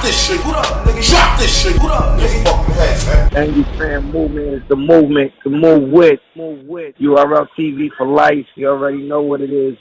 this shit. What up, nigga? Drop this shit. What up, nigga? Fucking head, man. Angry Fan Movement is the movement to move with. URL TV for life. You already know what it is.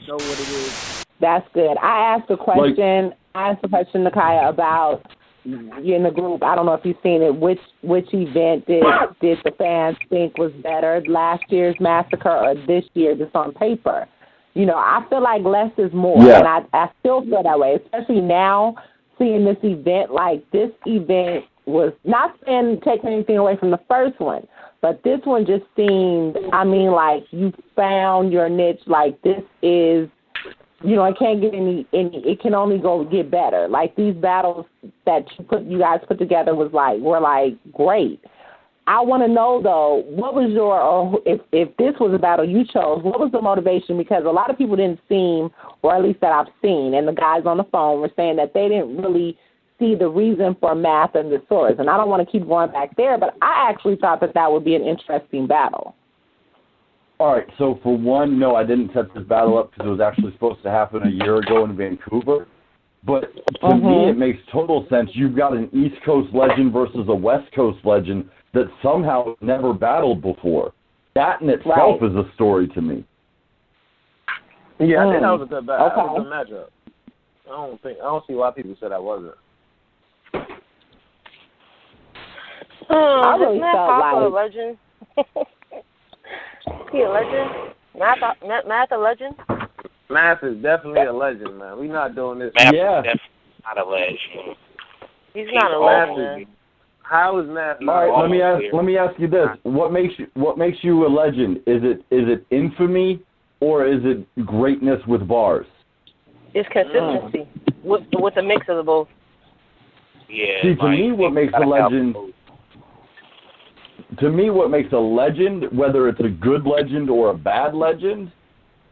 That's good. I asked a question. To Kaya about in the group. I don't know if you've seen it. Which event did the fans think was better, last year's massacre or this year, just on paper? You know, I feel like less is more, and I still feel that way, especially now seeing this event. Like, this event was not taking anything away from the first one, but this one just seemed, I mean, like, you found your niche. Like, this is, you know, it can't get any. It can only get better. Like, these battles that you guys put together were great. I want to know, though, what was if this was a battle you chose, what was the motivation? Because a lot of people didn't seem, or at least that I've seen, and the guys on the phone were saying that they didn't really see the reason for Math and the Swords. And I don't want to keep going back there, but I actually thought that would be an interesting battle. All right, so for one, no, I didn't set this battle up because it was actually supposed to happen a year ago in Vancouver. But to me, it makes total sense. You've got an East Coast legend versus a West Coast legend that somehow never battled before. That in itself is a story to me. Yeah, I think that was a good battle. That was a good matchup. I don't see why people said I wasn't. I really felt like a legend. He a legend? Math a legend? Math is definitely a legend, man. We not doing this. Math is definitely not a legend. He's not a legend. How is Math? All right, let me ask you this: what makes you a legend? Is it infamy or is it greatness with bars? It's consistency with a mix of the both. Yeah. See, to me, what makes a legend. To me, what makes a legend, whether it's a good legend or a bad legend,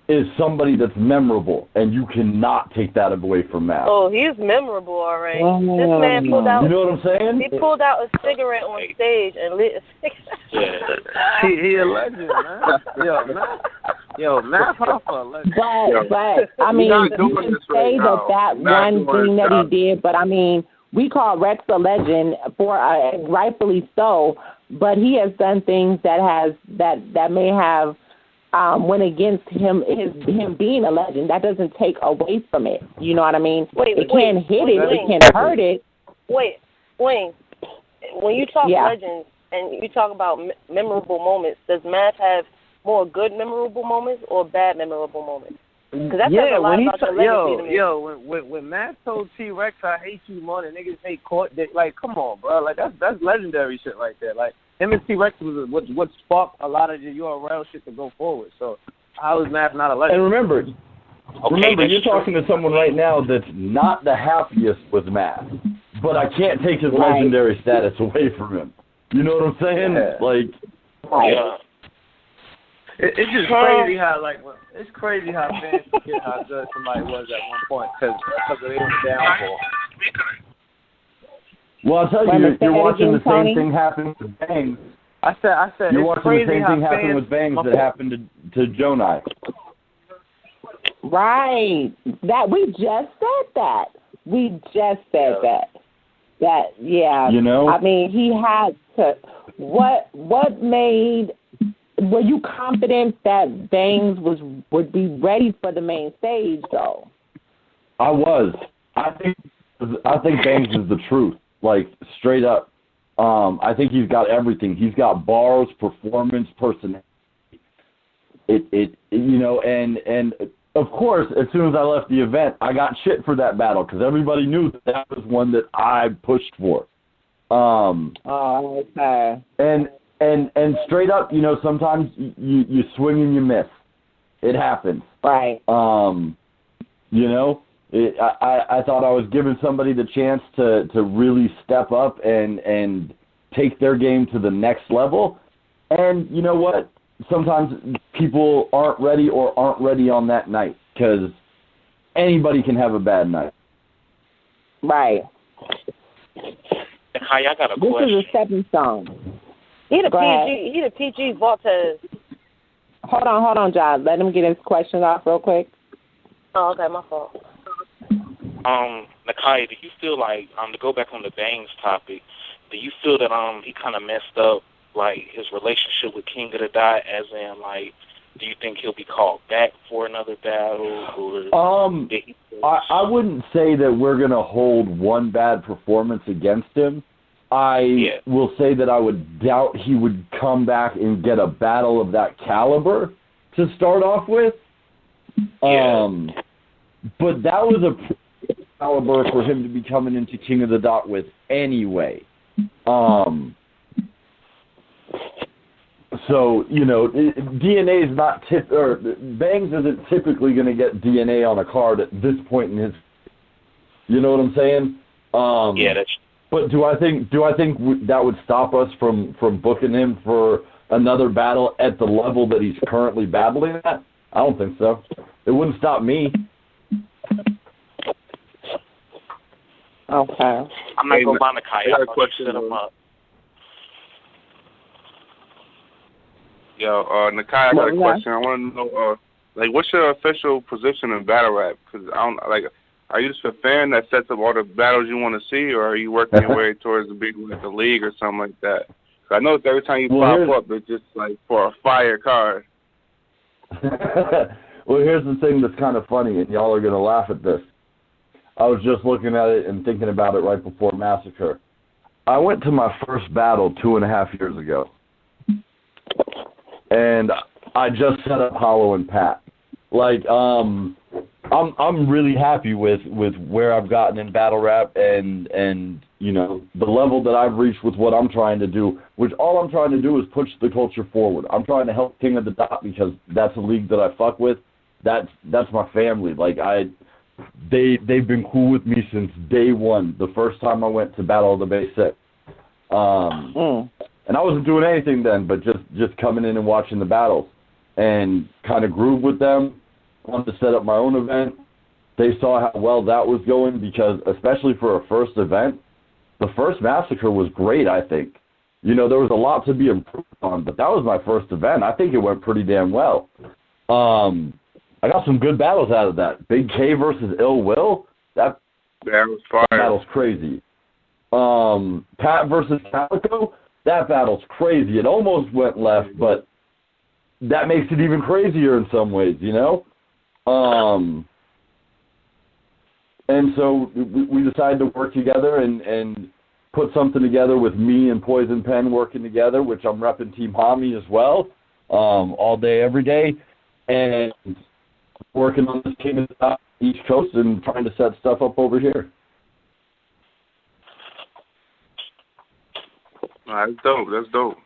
is somebody that's memorable, and you cannot take that away from Matt. Oh, he's memorable, all right. This man pulled out. You know what I'm saying? He pulled out a cigarette on stage and lit a cigarette. Yeah. he a legend, man. Yo, Matt Hoffa, a legend. But I mean, you can say that one thing that he did, but I mean, we call Rex a legend for rightfully so. But he has done things that may have went against him being a legend. That doesn't take away from it. You know what I mean? It can't hit it. It can't hurt it. Wait, Wayne. When you talk legends and you talk about memorable moments, does Math have more good memorable moments or bad memorable moments? Because that says a lot about your legacy to me. When Matt told T-Rex, I hate you more than niggas hate Kotd, like, come on, bro. Like, that's legendary shit right there. Like, him and T-Rex was what sparked a lot of the URL shit to go forward. So, how is Matt not a legend? And remember, you're talking to someone right now that's not the happiest with Matt, but I can't take his legendary status away from him. You know what I'm saying? Yeah. Like, It's just crazy how fans forget how good somebody was at one point because of their downfall. Well, I'll tell you, you're watching the same thing happen with Bangs. I said, you're watching the same thing happen with Bangs that happened to Joni. Right. That we just said that. You know. I mean, he had to. What made? Were you confident that Bangs would be ready for the main stage, though? I was. I think Bangs is the truth. Like, straight up. I think he's got everything. He's got bars, performance, personality. And of course, as soon as I left the event, I got shit for that battle because everybody knew that was one that I pushed for. Okay. And straight up, sometimes you swing and you miss. It happens. Right. I thought I was giving somebody the chance to really step up and take their game to the next level. And you know what? Sometimes people aren't ready on that night because anybody can have a bad night. Right. Hi, I got a question. This is a stepping stone. He the PG Voltez. Hold on, John. Let him get his question off real quick. Oh, okay, my fault. Nakai, do you feel like to go back on the Bangs topic? Do you feel that he kind of messed up like his relationship with King of the Dot, as in like, do you think he'll be called back for another battle? Or I wouldn't say that we're gonna hold one bad performance against him. I will say that I would doubt he would come back and get a battle of that caliber to start off with. But that was a caliber for him to be coming into King of the Dot with anyway. So, you know, DNA is not or Bangs isn't typically going to get DNA on a card at this point in his. You know what I'm saying? That's. But do I think that would stop us from booking him for another battle at the level that he's currently battling at? I don't think so. It wouldn't stop me. Okay. I'm not going to buy Nakai. I thought you set him up. Yo, Nakai, I got a question. I want to know, like, what's your official position in battle rap? Because I don't like. Are you just a fan that sets up all the battles you want to see, or are you working your way towards the big one at the league or something like that? Cause I know every time you pop up, it's just like for a fire card. Well, here's the thing that's kind of funny, and y'all are going to laugh at this. I was just looking at it and thinking about it right before Massacre. I went to my first battle 2.5 years ago, and I just set up Hollow and Pat. Like, I'm really happy with where I've gotten in battle rap and you know the level that I've reached with what I'm trying to do. Which all I'm trying to do is push the culture forward. I'm trying to help King of the Dot because that's a league that I fuck with. That's my family. Like they've been cool with me since day one. The first time I went to Battle of the Bay 6. And I wasn't doing anything then, but just coming in and watching the battles and kind of groove with them. Wanted to set up my own event. They saw how well that was going because, especially for a first event, the first Massacre was great, I think. You know, there was a lot to be improved on, but that was my first event. I think it went pretty damn well. I got some good battles out of that. Big K versus Ill Will, that was fire. Battle's crazy. Pat versus Calico, that battle's crazy. It almost went left, but that makes it even crazier in some ways, you know? And so we decided to work together and put something together with me and Poison Pen working together, which I'm repping Team Hami as well, all day, every day, and working on this King of the Dot East Coast and trying to set stuff up over here. That's dope. That's dope.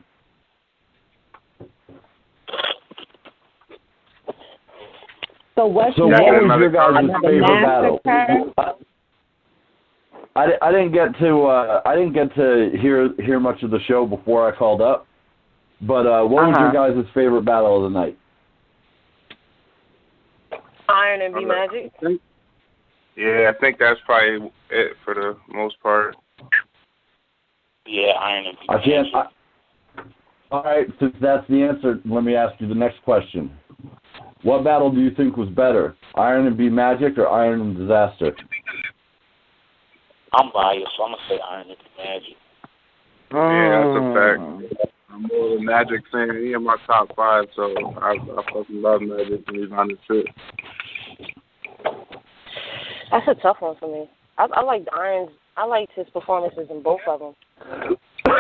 So what was your guys' favorite battle? I didn't get to hear much of the show before I called up. But what was your guys' favorite battle of the night? Iron and B Magic. Yeah, I think that's probably it for the most part. Yeah, Iron and B Magic. All right, since that's the answer, let me ask you the next question. What battle do you think was better, Iron and B Magic or Iron and Disaster? I'm biased, so I'm going to say Iron and B Magic. Yeah, that's a fact. I'm more of a Magic fan. He in my top 5, so I fucking love Magic and he's on the trip. That's a tough one for me. I liked Iron's. I liked his performances in both of them. But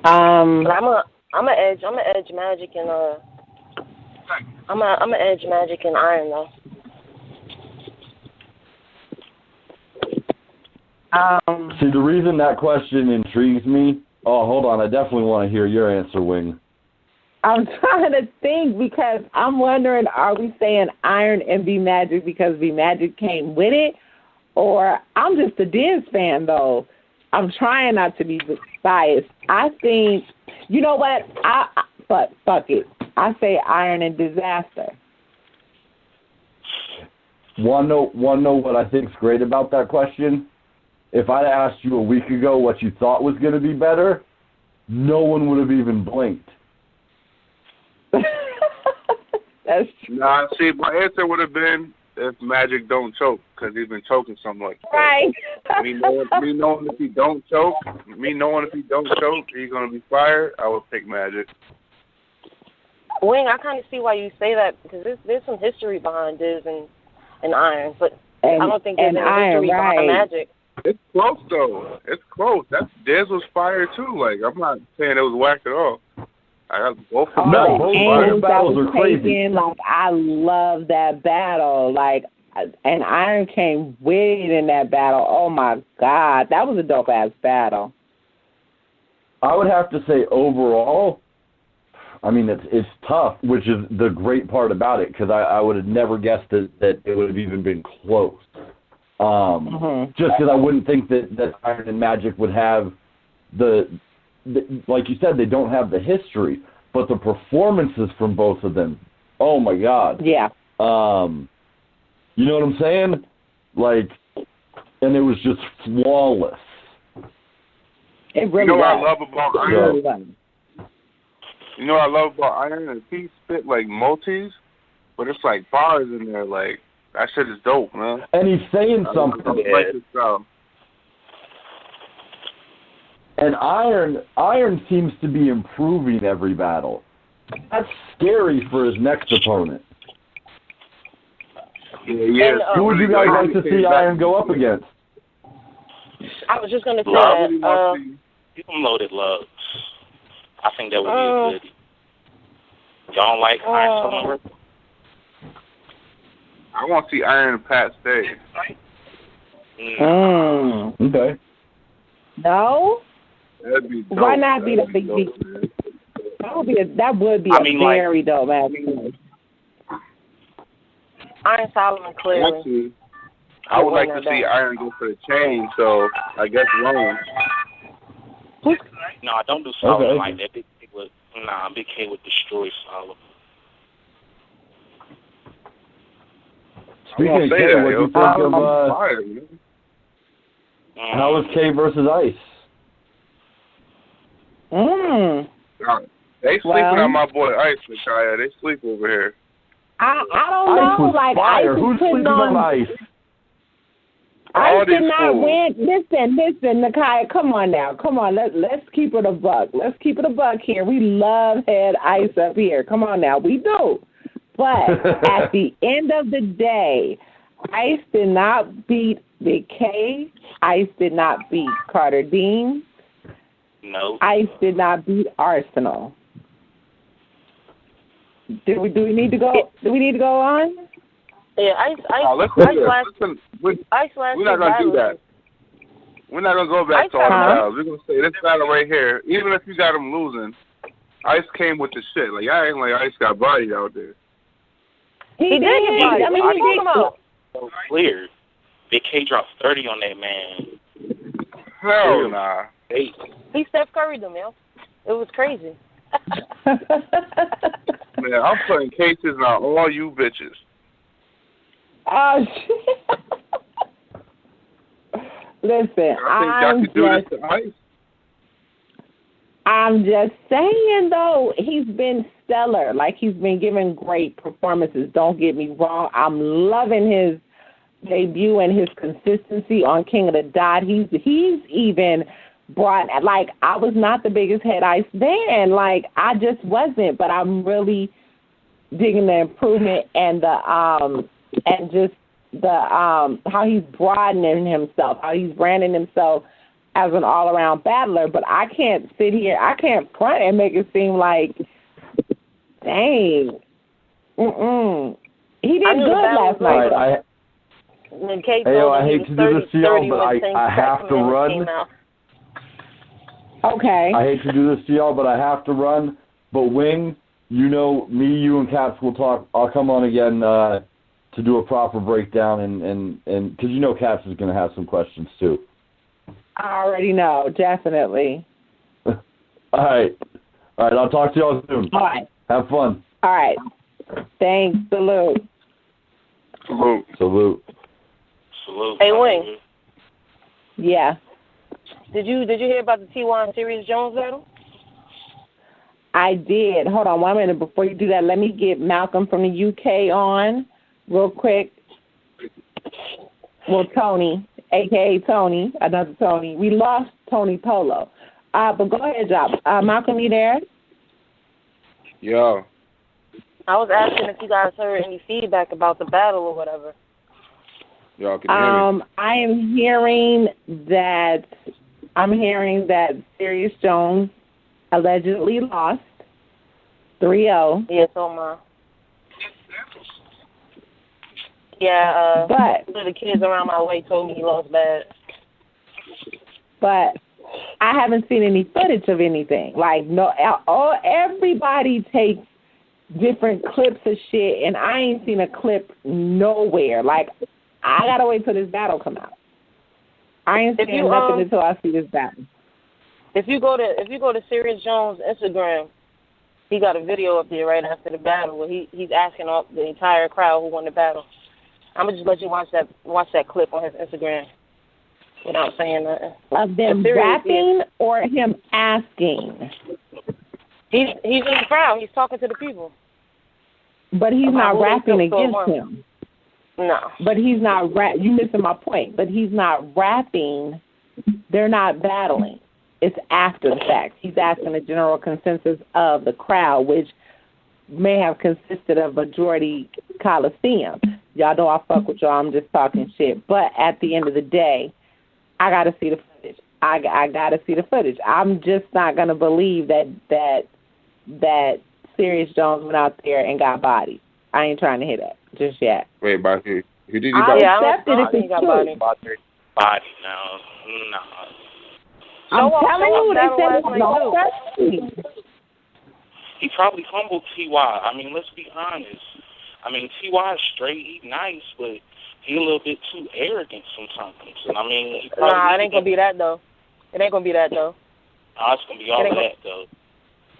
I'm a edge Magic and I'm a edge Magic and Iron though. See, the reason that question intrigues me. Oh, hold on. I definitely want to hear your answer, Wing. I'm trying to think because I'm wondering, are we saying Iron and B Magic because B Magic came with it? Or I'm just a Diz fan, though. I'm trying not to be biased. I think, you know what? But fuck it. I say Iron and Disaster. Want to know what I think's great about that question? If I'd asked you a week ago what you thought was going to be better, no one would have even blinked. That's true. Nah, see, my answer would have been if Magic don't choke because he's been choking so much. Right. Me knowing if he don't choke, he's gonna be fired. I would pick Magic. Wing, I kind of see why you say that because there's some history behind Diz and Iron, but I don't think there's any history behind Magic. It's close though. It's close. Diz was fired too. Like I'm not saying it was whack at all. I got both of them. No, both battles are crazy. Like I love that battle. Like, and Iron came with it in that battle. Oh my God, that was a dope ass battle. I would have to say overall, I mean it's tough, which is the great part about it because I would have never guessed that it would have even been close. Just because I wouldn't think that Iron and Magic would have the like you said, they don't have the history, but the performances from both of them, oh my God. Yeah. You know what I'm saying? Like, and it was just flawless. It really what was. I love about Iron? You know what I love about Iron is he spit like multis, but it's like bars in there. Like, that shit is dope, man. And he's saying something. I like his style. And Iron seems to be improving every battle. That's scary for his next opponent. Yeah. Who would you guys like to see Iron go up against? I was just going to say that. Give him Loaded Lugs. I think that would be a good. Y'all don't like Iron so much? I want to see Iron and Pat stay. Okay. No? That'd be dope. Why not be the big beat? That would be a very dope match. Iron Solomon clearly. Actually, I would like to see Iron go for the chain, so I guess Rowan. No, don't do Solomon like that. Big K would destroy Solomon. Speaking of K, what do you think of how was K versus Ice? They sleeping on my boy Ice, Messiah. They sleep over here. I don't know. Like fire. Ice Who's sleeping on Ice? Ice did not win. Listen, Nakia, come on now. Come on, let's keep it a buck. Let's keep it a buck here. We love head Ice up here. Come on now, we do. But at the end of the day, Ice did not beat Big K. Ice did not beat Carter Dean. No. Ice did not beat Arsenal. Do we need to go? Do we need to go on? Yeah, Ice we're not gonna do that. We're not gonna go back to all the battles. We're gonna say this battle right here. Even if you got him losing, Ice came with the shit. Like I ain't like Ice got bodied out there. He did get bodied. I mean, he did. So clear. Big K dropped 30 on that man. Hell nah. He Steph Curry'd them, yo. It was crazy. Man, I'm putting cases on all you bitches. Oh, shit. Listen, I'm just saying, though, he's been stellar. Like, he's been giving great performances. Don't get me wrong. I'm loving his debut and his consistency on King of the Dot. He's even brought, like, I was not the biggest head Ice fan. Like, I just wasn't. But I'm really digging the improvement and how he's broadening himself, how he's branding himself as an all-around battler. But I can't sit here, I can't front and make it seem like, dang, he did good last night. I hate to do this to y'all, but I have to run. Okay. I hate to do this to y'all, but I have to run. But Wing, you know, me, you, and Caps will talk. I'll come on again to do a proper breakdown, and because you know Caps is going to have some questions too. I already know, definitely. All right. I'll talk to y'all soon. All right. Have fun. All right. Thanks. Salute. Salute. Hey, Wing. Yeah. Did you hear about the T.Y. and Sirius Jones battle? I did. Hold on 1 minute. Before you do that, let me get Malcolm from the UK on real quick. Well, Tony, a.k.a. Tony, another Tony. We lost Tony Polo. But go ahead, Job. Malcolm, you there? Yo. I was asking if you guys heard any feedback about the battle or whatever. Y'all can hear me? I'm hearing that Sirius Jones allegedly lost 3-0. Yeah, so am I. Yeah, but one of the kids around my way told me he lost bad. But I haven't seen any footage of anything. Like, no, everybody takes different clips of shit, and I ain't seen a clip nowhere. Like, I gotta wait till this battle come out. I ain't seeing nothing until I see this battle. If you go to Sirius Jones' Instagram, he got a video up there right after the battle where he's asking all the entire crowd who won the battle. I'm gonna just let you watch that clip on his Instagram without saying nothing. Of them rapping or him asking? He's in the crowd. He's talking to the people. But he's not rapping against him. No. But he's not you missing my point. But he's not rapping. They're not battling. It's after the fact. He's asking the general consensus of the crowd, which may have consisted of majority Coliseum. Y'all know I fuck with y'all. I'm just talking shit. But at the end of the day, I got to see the footage. I got to see the footage. I'm just not going to believe that Sirius Jones went out there and got bodied. I ain't trying to hear that just yet. Wait, by who? Who did you buy? I accept it if it's true. Body, no. I'm telling you, they said it's no question. He probably humbled T.Y. I mean, let's be honest. I mean, T.Y. is straight, he's nice, but he a little bit too arrogant sometimes. And I mean, he probably it ain't gonna be that though. It ain't gonna be that though. No, it's gonna be all of that though.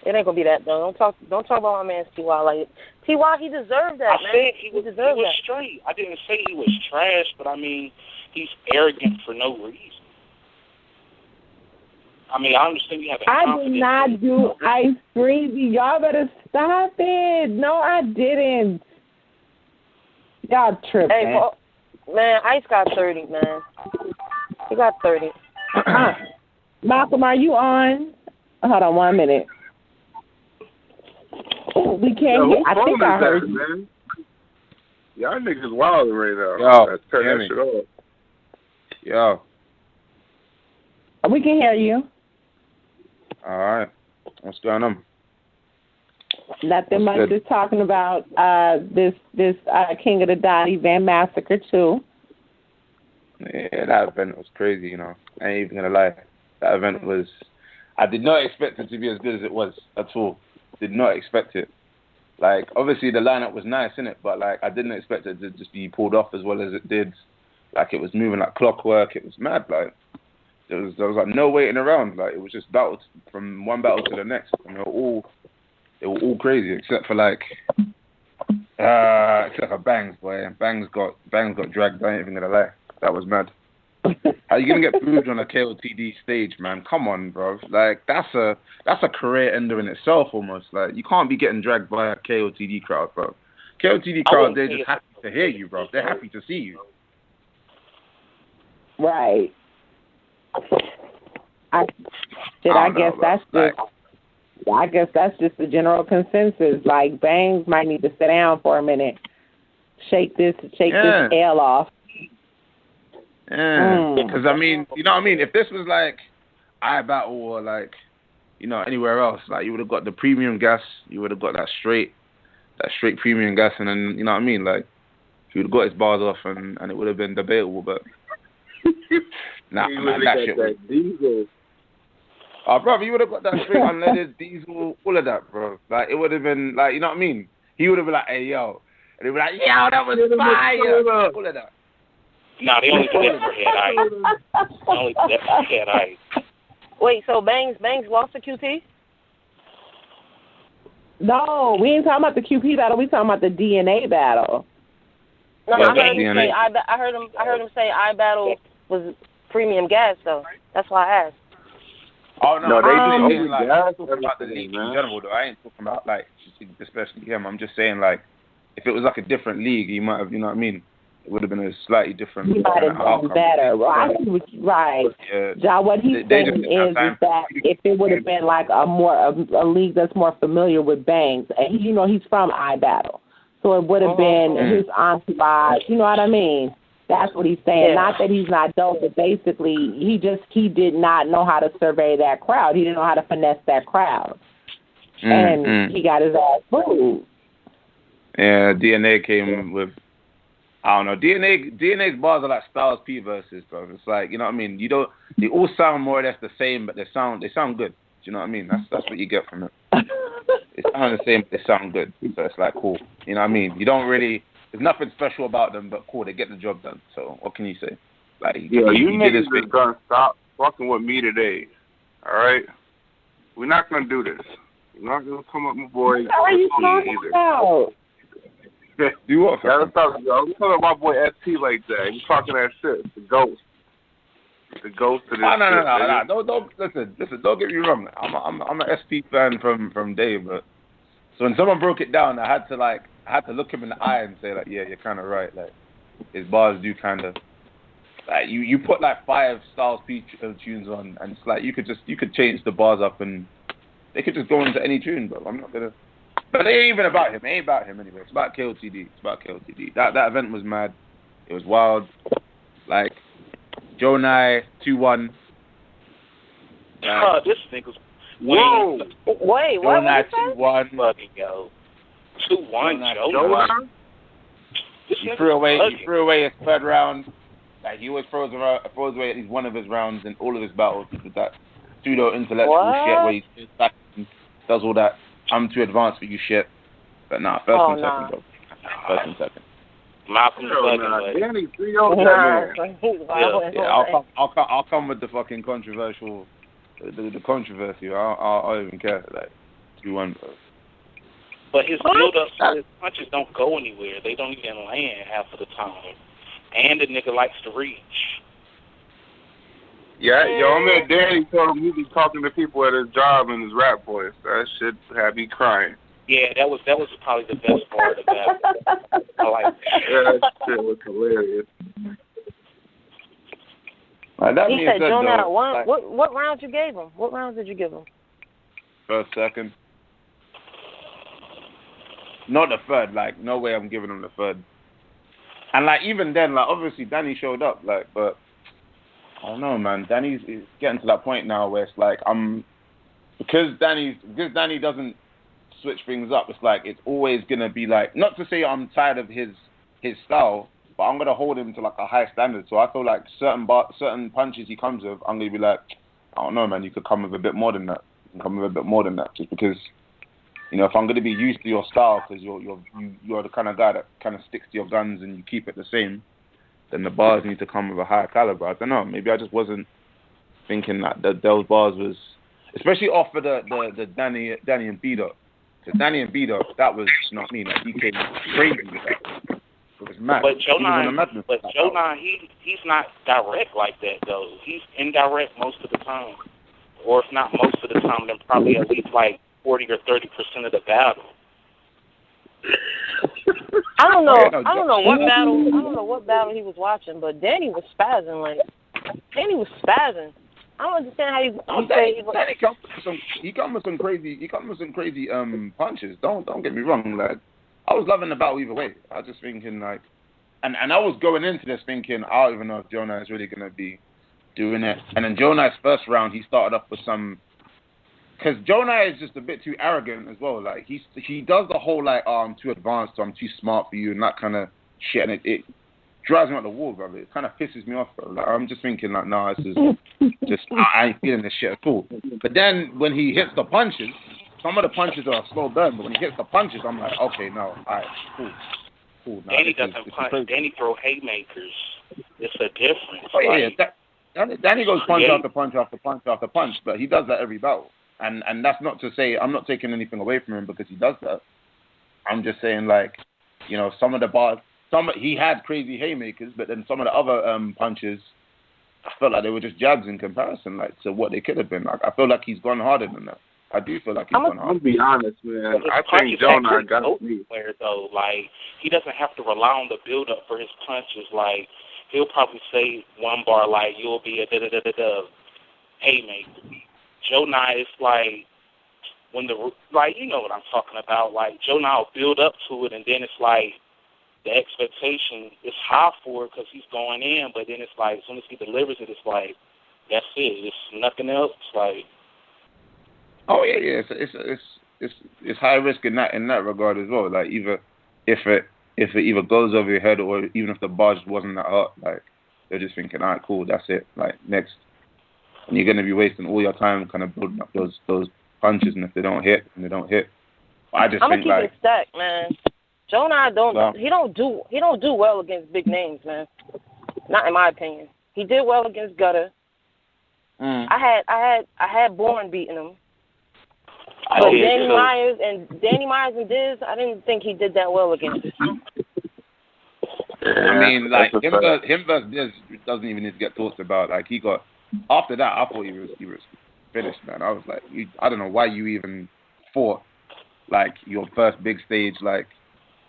It ain't gonna be that though. Don't talk about my man T.Y. like T.Y. He deserved that, man. I said he was straight. I didn't say he was trash, but I mean, he's arrogant for no reason. I mean, I understand you have a confidence. I did not do Ice Breezy. Y'all better stop it. No, I didn't. Y'all tripping. Hey, man, Ice got 30, man. He got 30. Malcolm, are you on? Hold on 1 minute. Oh, we can't hear. I think I heard you. Man? Y'all niggas wild right now. Yo, let's turn that shit off. Yo. We can hear you. All right. What's going on? Nothing much. Just talking about this King of the Dot event, Massacre 2. Yeah, that event was crazy, you know. I ain't even going to lie. That event was... I did not expect it to be as good as it was at all. Did not expect it. Like, obviously the lineup was nice, innit? But, like, I didn't expect it to just be pulled off as well as it did. Like, it was moving like clockwork. It was mad, like... There was like no waiting around. Like, it was just battles from one battle to the next, and they were all crazy except for Bangs, boy. Bangs got dragged. I ain't even gonna lie, that was mad. How you gonna get booed on a KOTD stage, man? Come on, bro. Like, that's a career ender in itself almost. Like, you can't be getting dragged by a KOTD crowd, bro. KOTD crowd, they're just happy to hear you, bro. They're happy to see you. Right. I guess that's just the general consensus. Like, Bangs might need to sit down for a minute, shake this L off. Yeah, because I mean, you know what I mean. If this was like iBattle or like, you know, anywhere else, like, you would have got the premium gas. You would have got that straight premium gas, and then, you know what I mean. Like, he would have got his bars off, and it would have been debatable, but. Nah, man, that shit was... Diesel. Oh, bro, you would have got that straight unleaded diesel, all of that, bro. Like, it would have been, like, you know what I mean? He would have been like, hey, yo. And he'd be like, yo, that was fire. All of that. Nah, they only do that for head ice. They only do that for head ice. Wait, so Bangs lost to QT? No, we ain't talking about the QP battle. We talking about the DNA battle. No, yeah, I heard him say iBattle was premium gas, though. That's why I asked. Oh, no, they just like, I'm talking about the league in general, though. I ain't talking about, like, especially him. I'm just saying, like, if it was like a different league, he might have, you know what I mean? It would have been a slightly different he might have done better. Right. Yeah. John, what he's saying is that if it would have been like a league that's more familiar with Banks, and he's from iBattle, so it would have been his entourage. You know what I mean? That's what he's saying. Yeah. Not that he's not dope, but basically he did not know how to survey that crowd. He didn't know how to finesse that crowd, and he got his ass booed. Yeah, DNA came with, I don't know. DNA's bars are like Styles P verses, bro. It's like, you know what I mean? They all sound more or less the same, but they sound good. Do you know what I mean? That's what you get from it. They sound the same, but they sound good. So it's like cool. You know what I mean? There's nothing special about them, but cool. They get the job done. So what can you say? Like, you niggas is gonna stop fucking with me today. All right? We're not gonna do this. We're not gonna come up with boy. What are you talking about? Do what? Yeah, I'm talking about my boy ST like that. He's talking that shit. The ghost of this. No. Don't listen. Don't get me wrong. I'm an SP fan from day, but so when someone broke it down, I had to look him in the eye and say like, yeah, you're kind of right. Like his bars do kind of like you put like 5 Styles P tunes on, and it's like you could change the bars up and they could just go into any tune, bro. I'm not gonna. But it ain't even about him. It ain't about him anyway. It's about Kotd. That event was mad. It was wild. Like, Joni 2-1. This nigga's... Whoa! Wait, what? Joni 2-1. Fucking yo. 2-1, Joni. He threw away his third round. Like, he always throws away at least one of his rounds in all of his battles with that pseudo-intellectual shit where he does all that. I'm too advanced for you shit. But nah, first and second, bro. First and second. Malcolm the Danny, 3-0 Yeah, I'll come with the fucking controversial, the controversy. I don't even care. Like, 2-1, bro. But his build-ups, his punches don't go anywhere. They don't even land half of the time. And the nigga likes to reach. Yeah, yo, man, Danny told him he be talking to people at his job in his rap voice. That shit had me crying. Yeah, that was probably the best part of that. I like that. Yeah, that shit was hilarious. He said, Jonah, what rounds you gave him? What rounds did you give him? First, second. Not the third. Like, no way I'm giving him the third. And, like, even then, like, obviously Danny showed up, like, but I don't know, man. Danny's getting to that point now where it's like because Danny doesn't switch things up. It's like it's always gonna be like, not to say I'm tired of his style, but I'm gonna hold him to like a high standard. So I feel like certain punches he comes with, I'm gonna be like, I don't know, man. You could come with a bit more than that. Just because, you know, if I'm gonna be used to your style, because you're the kind of guy that kind of sticks to your guns and you keep it the same, then the bars need to come with a higher caliber. I don't know. Maybe I just wasn't thinking that those bars was, especially off of the Danny and B-Dot. Because Danny and B-Dot, that was not me. Like, he came crazy with that. It was mad. But Joni, he's not direct like that, though. He's indirect most of the time. Or if not most of the time, then probably at least like 40 or 30% of the battle. I don't know what battle he was watching, but Danny was spazzing. Like, Danny was spazzing. I don't understand how you say he come with some crazy punches. Don't get me wrong. Like, I was loving the battle either way. I was just thinking like, and I was going into this thinking I don't even know if Jonah is really gonna be doing it. And then Jonah's first round, he started off with some. Because Jonah is just a bit too arrogant as well. Like, he does the whole, like, oh, I'm too advanced, so I'm too smart for you, and that kind of shit. And it drives me out the wall, bro. It kind of pisses me off, bro. Like, I'm just thinking, like, nah, this is just, I ain't feeling this shit at all. But then when he hits the punches, some of the punches are a slow burn, but when he hits the punches, I'm like, okay, no, all right, cool. Nah, Danny doesn't punch. Danny throw haymakers. It's a difference. Oh, yeah, Danny goes punch after punch after punch after punch, but he does that every battle. And that's not to say I'm not taking anything away from him because he does that. I'm just saying, like, you know, some of the bars, he had crazy haymakers, but then some of the other punches, I felt like they were just jabs in comparison, like, to what they could have been. Like, I feel like he's gone harder than that. I do feel like he's gone hard. I'm gonna be honest, man. His I think punches Jonah actually got go me. somewhere, though. Like, he doesn't have to rely on the build-up for his punches. Like, he'll probably say one bar like, you'll be a da-da-da-da-da haymaker. Jonah is like, when the, like, you know what I'm talking about. Like, Jonah will build up to it, and then it's like, the expectation is high for it because he's going in, but then it's like, as soon as he delivers it, it's like, that's it. It's nothing else. It's like, oh yeah. It's high risk in that regard as well. Like, either if it either goes over your head, or even if the bar just wasn't that hot, like, they're just thinking, all right, cool, that's it. Like, next, and you're gonna be wasting all your time kind of building up those punches, and if they don't hit, then they don't hit. I just think, gonna like, keep it stacked, man. Jonah he don't do well against big names, man. Not in my opinion. He did well against Gutter. I had Bourne beating him. But Danny Myers and Diz, I didn't think he did that well against. I mean, like, him versus Diz doesn't even need to get talked about. Like, he got, after that, I thought he was finished, man. I was like, I don't know why you even fought, like, your first big stage, like,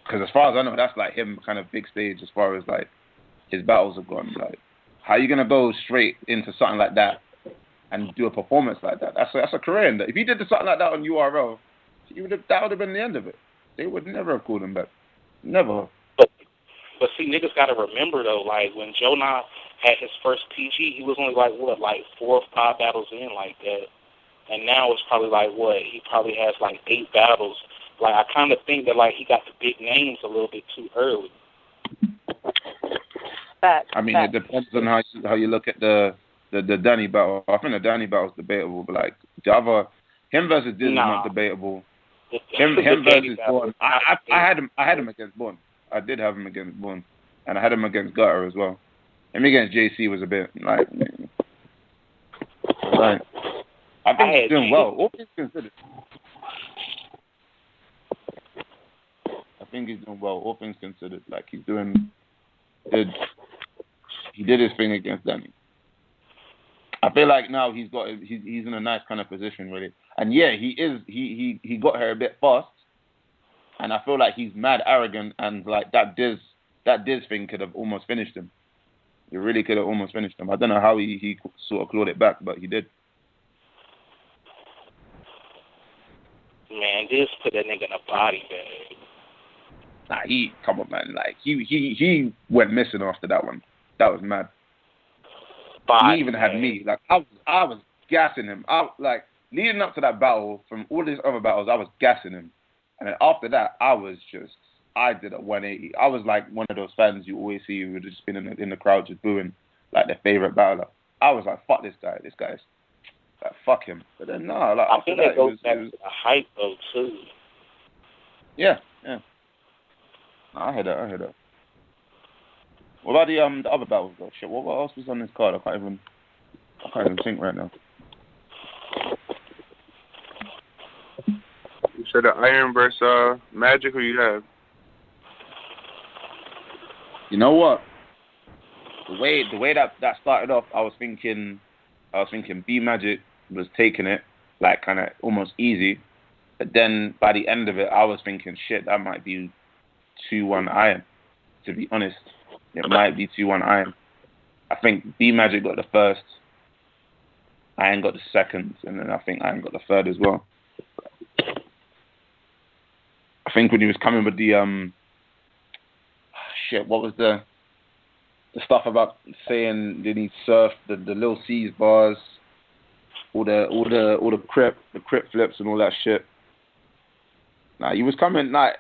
because as far as I know, that's like him kind of big stage as far as like his battles have gone. Like, how are you gonna go straight into something like that and do a performance like that? That's a career. And if he did something like that on URL, that would have been the end of it. They would never have called him back. Never. But see, niggas gotta remember though, like when Jonah had his first PG, he was only like 4 or 5 battles in like that, and now it's probably like he probably has like 8 battles. Like, I kind of think that, like, he got the big names a little bit too early. I mean, it depends on how you look at the Danny battle. I think the Danny battle is debatable, but, like, the other, him versus Diz is not debatable. Him versus Bourne. I had him against Bourne. I did have him against Bourne. And I had him against Gutter as well. Him against JC was a bit, like, right. I think he's doing well. All things considered. I think he's doing well, all things considered. Like, he's doing good. He did his thing against Danny. I feel like now he's in a nice kind of position, really. And yeah, he got her a bit fast. And I feel like he's mad arrogant, and like that Diz thing could have almost finished him. It really could have almost finished him. I don't know how he sort of clawed it back, but he did. Man, Diz put that nigga in a body bag. Nah, come on, man. Like, he went missing after that one. That was mad. He even had me. Like, I was gassing him. Like, leading up to that battle, from all these other battles, I was gassing him. And then after that, I did a 180. I was like one of those fans you always see who would just been in the crowd just booing, like, their favorite battler. I was like, fuck this guy. This guy's, like, fuck him. But then, no, like, I think it goes back to the hype, though, too. Yeah. I heard that. What about the other battles though? Shit, what else was on this card? I can't even think right now. You said the Iron versus Magic, who you have? You know what? The way that started off, I was thinking B Magic was taking it, like, kind of almost easy. But then by the end of it, I was thinking, shit, that might be 2-1 Iron. To be honest, it might be 2-1 Iron. I think B Magic got the first, Iron got the second, and then I think Iron got the third as well. I think when he was coming with the what was the stuff about saying did he surf the Lil C's bars, all the crip flips and all that shit. Nah, he was coming like,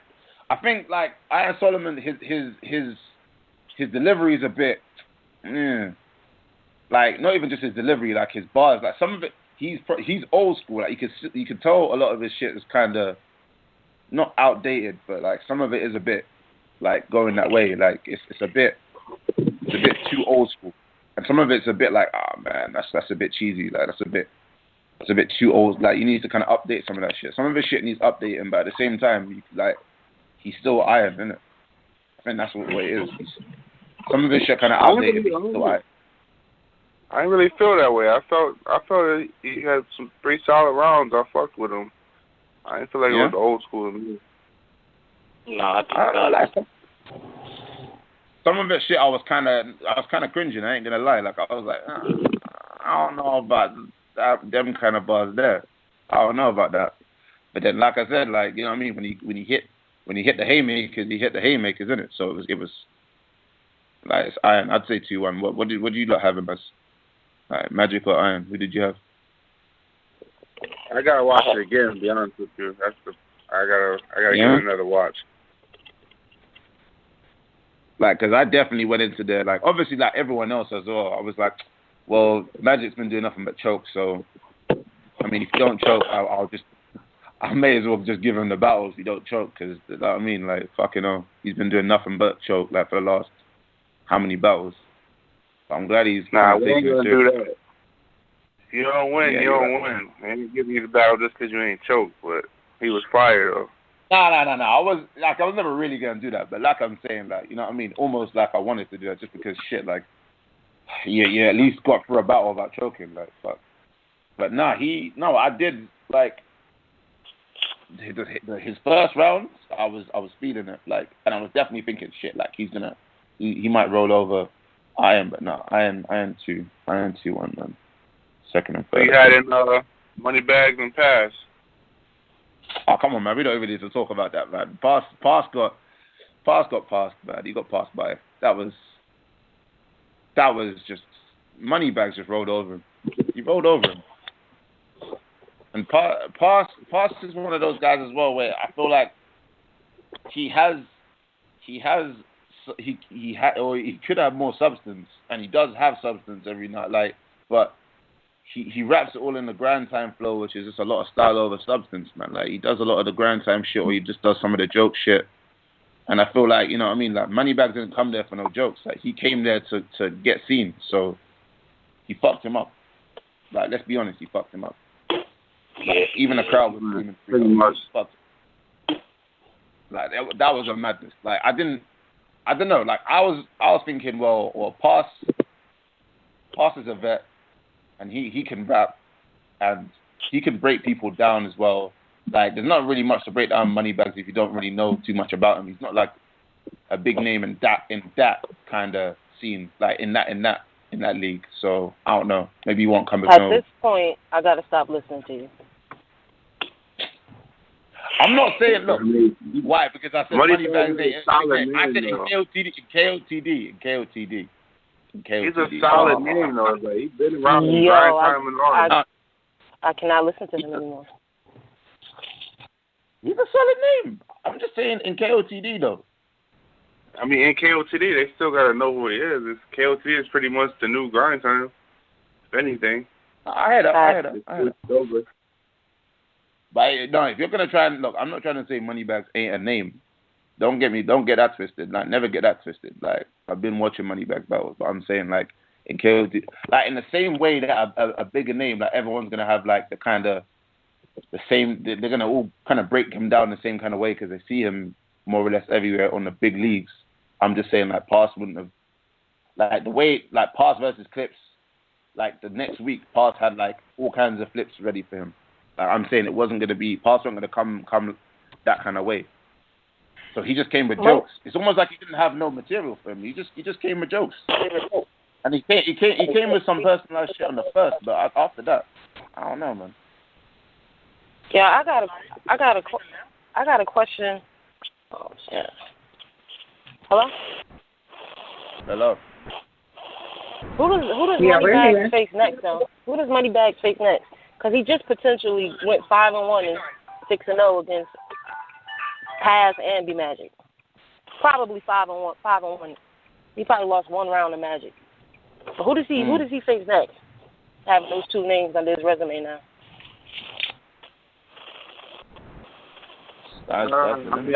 I think, like, Iron Solomon, his delivery is a bit, like, not even just his delivery, like his bars, like some of it, he's old school. Like, you could tell a lot of his shit is kind of not outdated, but like some of it is a bit like going that way. Like it's a bit too old school, and some of it's a bit like, oh man, that's a bit cheesy. Like that's a bit too old. Like you need to kind of update some of that shit. Some of his shit needs updating, but at the same time, he's still Iron, isn't it? I think that's what it is. Some of his shit kind of outdated, but he's still Iron. I didn't really feel that way. I felt that he had some pretty solid rounds. I fucked with him. I didn't feel like it was old school to me. No, I like some of that shit. I was kind of cringing. I ain't gonna lie. Like I was like, I don't know about them kind of bars there. I don't know about that. But then, like I said, like you know what I mean. When he hit the haymakers, he hit the haymakers, in it. So it was like it's iron. I'd say 2-1. What do you lot have in us? Like Magic or Iron? Who did you have? I gotta watch it again. To be honest with you, I gotta give it another watch. Like, cause I definitely went into there. Like, obviously, like everyone else as well. I was like, well, Magic's been doing nothing but choke. So, I mean, if you don't choke, I may as well just give him the battles. If you don't choke, cause you know what I mean, like fucking hell, he's been doing nothing but choke. Like for the last how many battles? I'm glad he's we ain't gonna do that. If you don't win, you don't win. I ain't giving you the battle just because you ain't choked, but he was fired though. No. I was never really gonna do that, but like I'm saying, like you know what I mean, almost like I wanted to do that just because shit, like you at least got through a battle without choking, like fuck. But I did like his first rounds. I was feeling it, like, and I was definitely thinking shit, like he might roll over Iron, but no, Iron 2-1, man. Second and third. So you had in Moneybags and Pass. Oh come on, man, we don't even need to talk about that, man. Pass got passed, man. He got passed by. That was just Moneybags just rolled over him. He rolled over him. And Pass is one of those guys as well where I feel like he could have more substance, and he does have substance every night, like, but he wraps it all in the grind time flow, which is just a lot of style over substance, man. Like he does a lot of the grind time shit, or he just does some of the joke shit. And I feel like, you know what I mean, like Moneybags didn't come there for no jokes. Like he came there to get seen, so he fucked him up. Like let's be honest, he fucked him up. Like, even the crowd was screaming. Pretty much. Like that was a madness. Like I don't know. Like I was thinking, well, Pass is a vet, and he can rap, and he can break people down as well. Like there's not really much to break down Moneybags if you don't really know too much about him. He's not like a big name in that kind of scene, like in that league. So I don't know. Maybe he won't come to know. At this point, I gotta stop listening to you. I'm not saying, look, why? Because I said Moneybags. I said in KOTD. He's a solid name, though. Like, he's been around in grind time and all. I cannot listen to him anymore. He's a solid name. I'm just saying in KOTD, though. I mean, in KOTD, they still got to know who he is. KOTD is pretty much the new grind time, if anything. I had it. But no, if you're gonna try and look, I'm not trying to say Moneybags ain't a name. Don't get that twisted. Like never get that twisted. Like I've been watching Moneybags battles, but I'm saying like in KOD, like in the same way that a bigger name, like everyone's gonna have like the same. They're gonna all kind of break him down the same kind of way because they see him more or less everywhere on the big leagues. I'm just saying like Pass wouldn't have like the way like Pass versus Clips. Like the next week, Pass had like all kinds of flips ready for him. Like, I'm saying it wasn't going to be, Pass wasn't going to come that kind of way. So he just came with jokes. It's almost like he didn't have no material for him. He just came with jokes. And he came with some personalized shit on the first, but after that, I don't know, man. Yeah, I got a question. Oh shit. Hello. Who does Moneybags face next, though? Who does Moneybags face next? Because he just potentially went 5-1 and 6-0 against Paz and B Magic. Probably 5-1. He probably lost one round of Magic. But who does he face next? Having those two names under his resume now. I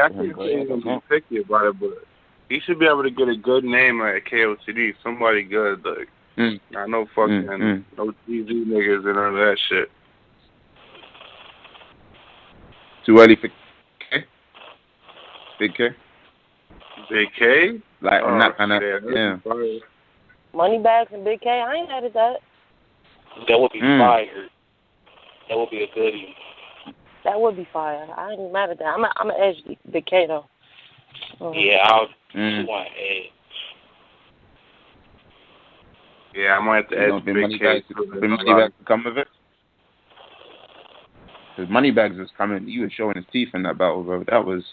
think he's gonna be picky about it, but he should be able to get a good name like KOTD. Somebody good, like. Not no fucking no TV niggas and none of that shit. Too early for K? Big K? Big K? Like on that kind of yeah. Moneybags and Big K, I ain't mad at that. That would be fire. That would be a goodie. That would be fire. I ain't mad at that. I'm an edge Big K though. Yeah, I'll want edge. Yeah, I might have to edge Big K. Moneybags to come with it. Because Moneybags was coming. He was showing his teeth in that battle, bro. That was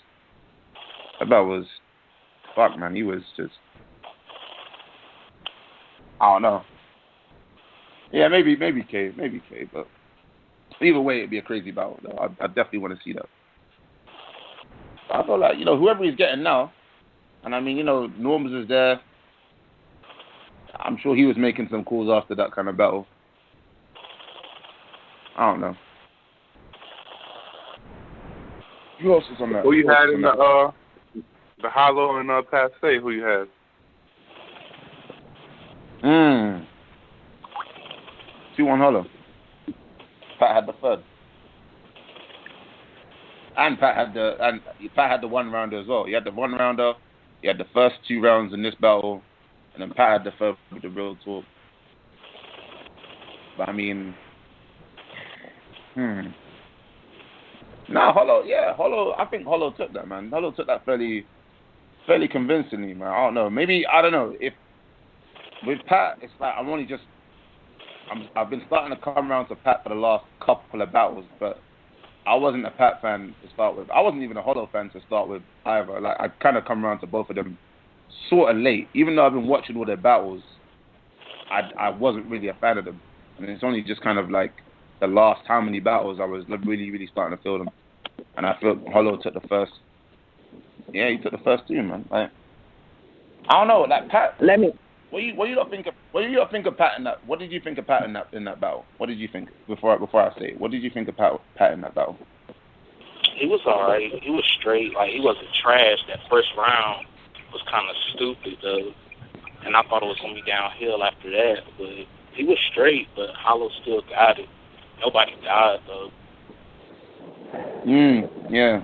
fuck, man. He was just. I don't know. Yeah, maybe K, but either way, it'd be a crazy battle, though. I definitely want to see that. I feel like, whoever he's getting now, and I mean, Norms is there. I'm sure he was making some calls after that kind of battle. I don't know. Who else is on that? Who you had in the Hollow and Passe? Who you had? 2-1 Hollow. Pat had the third. And Pat had the 1 rounder as well. He had the 1 rounder. He had the first 2 rounds in this battle, and then Pat had the third with the real talk. But I mean, Hollow. I think Hollow took that, man. Hollow took that fairly convincingly, man. I don't know if with Pat, it's like I've been starting to come around to Pat for the last couple of battles, but I wasn't a Pat fan to start with. I wasn't even a Hollow fan to start with either. Like, I kind of come around to both of them sort of late. Even though I've been watching all their battles, I wasn't really a fan of them. And it's only just kind of like the last how many battles I was really, really starting to feel them. And I feel Hollow took the first. Yeah, he took the first 2, man. Like, I don't know. Like, Pat. What do you not think of Pat in that? What did you think of Pat in that battle? What did you think before I say it? What did you think of Pat in that battle? He was alright. He was straight. Like, he wasn't trash. That first round was kind of stupid though, and I thought it was gonna be downhill after that. But he was straight. But Hollow still got it. Nobody died though. Yeah.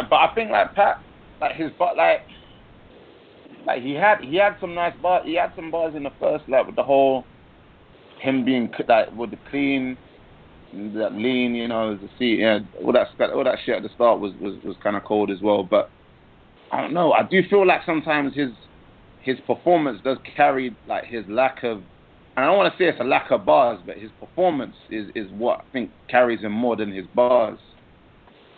But I think like Pat, like his butt, like he had some nice bars. He had some bars in the first, like with the whole him being like with the clean, that lean, the seat, all that shit at the start was kind of cold as well. But I don't know. I do feel like sometimes his performance does carry like his lack of. And I don't want to say it's a lack of bars, but his performance is what I think carries him more than his bars.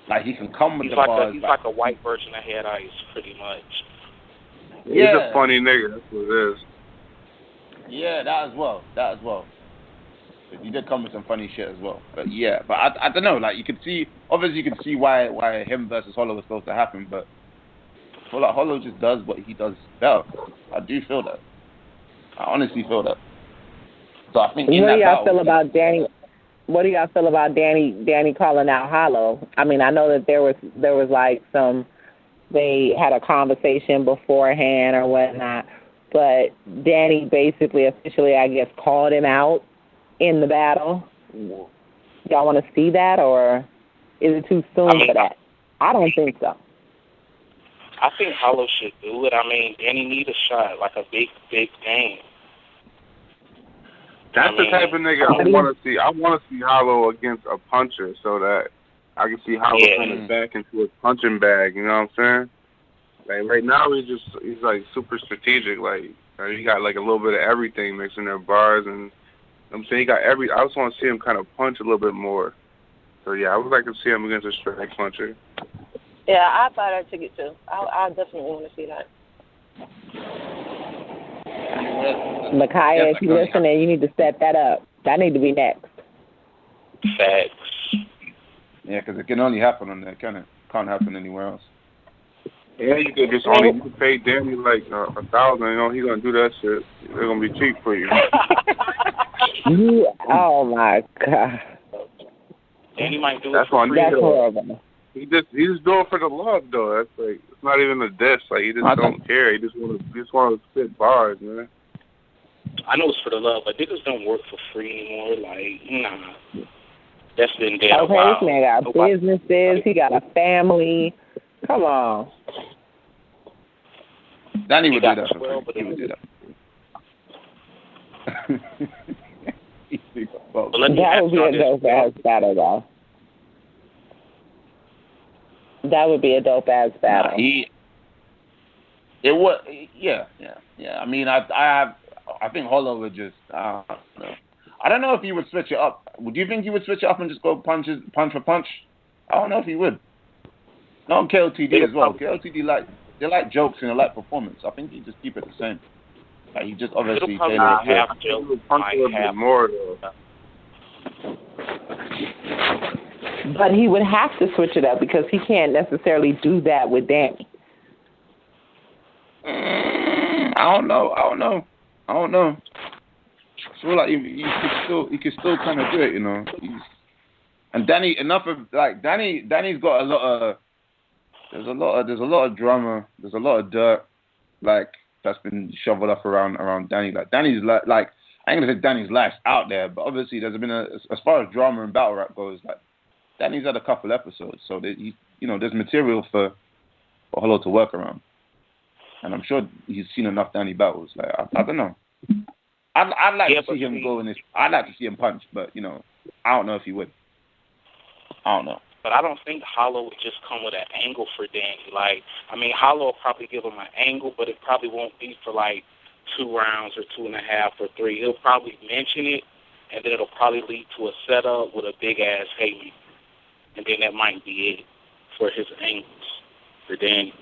Like he can come with the bars. He's like a white version of Head Ice, pretty much. He's a funny nigga. That's what it is. Yeah, that as well. He did come with some funny shit as well. But yeah, but I don't know. Like you could see why him versus Hollow was supposed to happen. But I feel like Hollow just does what he does better. I do feel that. I honestly feel that. So I think. What do y'all feel about Danny? What do y'all feel about Danny calling out Hollow? I mean, I know that there was like they had a conversation beforehand or whatnot, but Danny basically officially, I guess, called him out in the battle. Y'all want to see that, or is it too soon for that? I don't think so. I think Hollow should do it. I mean, Danny need a shot, like a big game. That's the type of nigga I want to see. I want to see Hollow against a puncher so that I can see Hollow coming back into his punching bag. You know what I'm saying? Like right now, he's like super strategic. Like he got like a little bit of everything mixing their bars, and I'm saying he got every. I just want to see him kind of punch a little bit more. So yeah, I would like to see him against a strike puncher. Yeah, I'd buy that ticket too. I definitely want to see that. Micaiah, if you're listening, you need to set that up. That need to be next. Facts. Yeah, because it can only happen on there. Can't happen anywhere else. Yeah, you could just only pay Danny like $1,000. He's gonna do that shit. They're gonna be cheap for you. Oh my God. Danny might do that's it for free. That's horrible. He's just doing it for the love though. That's like it's not even a diss. Like he just don't care. He just want to spit bars, man. I know it's for the love, but niggas don't work for free anymore. Like, nah. That's been dead a while. Okay, this man got businesses. He got a family. Come on. Danny would do that. He would do that. But let me that ask would be y'all a dope ass battle, though. That would be a dope ass battle. It would, yeah. I mean, I think Hollow would just, I don't know. I don't know if he would switch it up. Would you think he would switch it up and just go punch for punch? I don't know if he would. Not KOTD as well. KOTD they like jokes and they like performance. I think he just keep it the same. Like he just obviously tailor it. Half jokes, half more though. But he would have to switch it up because he can't necessarily do that with Danny. I don't know. So like he could still kind of do it, you know. And Danny, Danny's got a lot of. There's a lot of drama. There's a lot of dirt, like that's been shoveled up around Danny. Like Danny's like I ain't gonna say Danny's life's out there, but obviously there's been as far as drama and battle rap goes, like Danny's had a couple episodes, so there's material for Hollow to work around. And I'm sure he's seen enough Danny battles. Like I don't know. I'd like to see him go in this. I'd like to see him punch, but I don't know if he would. I don't know. But I don't think Hollow would just come with an angle for Danny. Like, I mean, Hollow will probably give him an angle, but it probably won't be for like 2 rounds or 2.5 or 3. He'll probably mention it, and then it'll probably lead to a setup with a big ass haymaker, and then that might be it for his angles for Danny.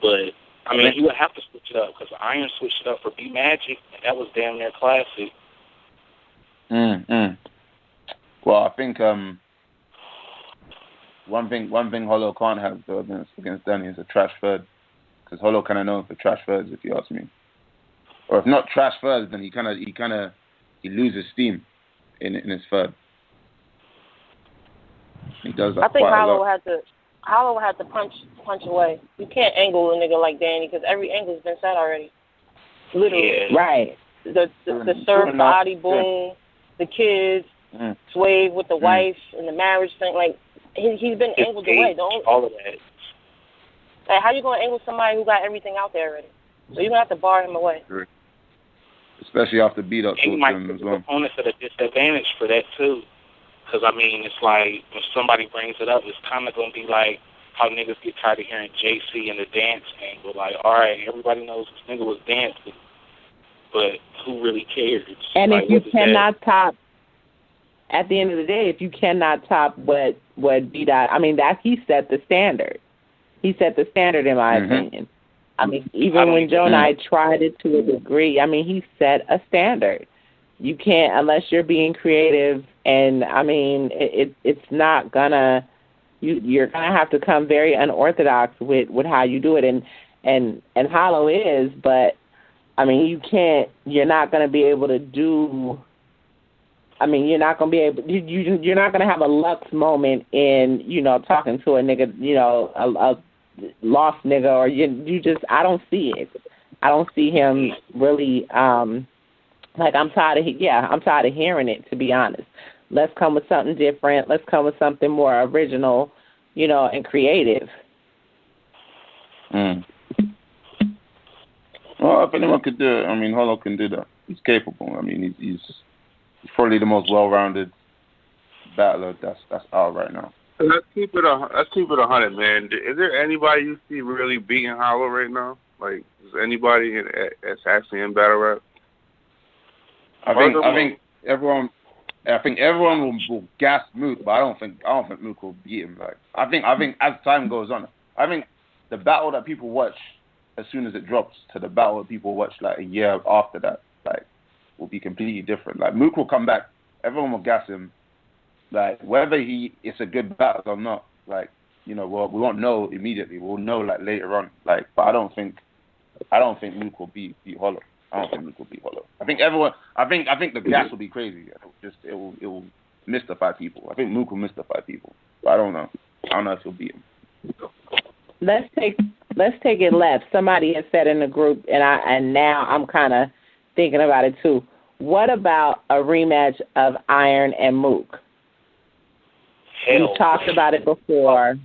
But I mean, he would have to switch it up because Iron switched it up for B Magic, and that was damn near classic. Well, I think one thing Hollow can't have though against Danny is a trash third, because Hollow kind of known for trash thirds, if you ask me. Or if not trash thirds, then he loses steam in his third. He does that. I think quite a lot. Hollow had to punch away. You can't angle a nigga like Danny because every angle's been set already. Literally. Yeah. Right. The surf body boom, the kids, Swave with the wife and the marriage thing. Like he's been angled away. All of that. Like how you gonna angle somebody who got everything out there already? So you're gonna have to bar him away. Especially after beat up. And you might put the opponents at a disadvantage for that too. Because, I mean, it's like when somebody brings it up, it's kind of going to be like how niggas get tired of hearing JC and the dance angle. Like, all right, everybody knows this nigga was dancing, but who really cares? And like, if you cannot top, at the end of the day, if you cannot top what B-Dot, I mean, he set the standard. He set the standard, in my opinion. I mean, even when Joe and I tried it to a degree, I mean, he set a standard. You can't, unless you're being creative, and I mean, it's not gonna. You're gonna have to come very unorthodox with how you do it, and Hollow is, but I mean, you can't. You're not gonna be able to do. I mean, you're not gonna be able. You're not gonna have a Lux moment in talking to a nigga, a lost nigga, or you just. I don't see it. I don't see him really. Like I'm tired of hearing it, to be honest. Let's come with something different. Let's come with something more original, and creative. Well, if anyone could do it, I mean, Hollow can do that. He's capable. I mean, he's probably the most well-rounded battler that's out right now. Let's keep it 100, man. Is there anybody you see really beating Hollow right now? Like, is anybody that's actually in battle rap? I think everyone will gas Mook, but I don't think Mook will beat him. Like I think as time goes on, I think the battle that people watch as soon as it drops to the battle that people watch like a year after that, like, will be completely different. Like Mook will come back, everyone will gas him. Like whether it's a good battle or not, like we won't know immediately. We'll know like later on. Like, but I don't think Mook will beat Hollow. I don't think Mook will beat Hollow. I think the gas will be crazy. It will mystify people. I think Mook will mystify people. But I don't know. I don't know if he'll beat him. Let's take it left. Somebody has said in the group, and now I'm kind of thinking about it too. What about a rematch of Iron and Mook? We talked about it before.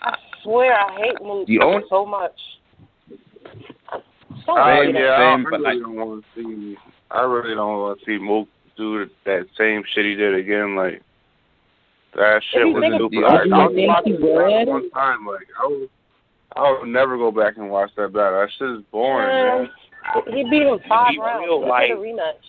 I swear I hate Mook so much. I really don't want to see Mook do that same shit he did again. Like, that shit If you was think stupid. about I it, was you think watching he it would? one time. Like, I would never go back and watch that battle. That shit is boring, man. He beat him 5 be rounds. real, He like- did a rematch.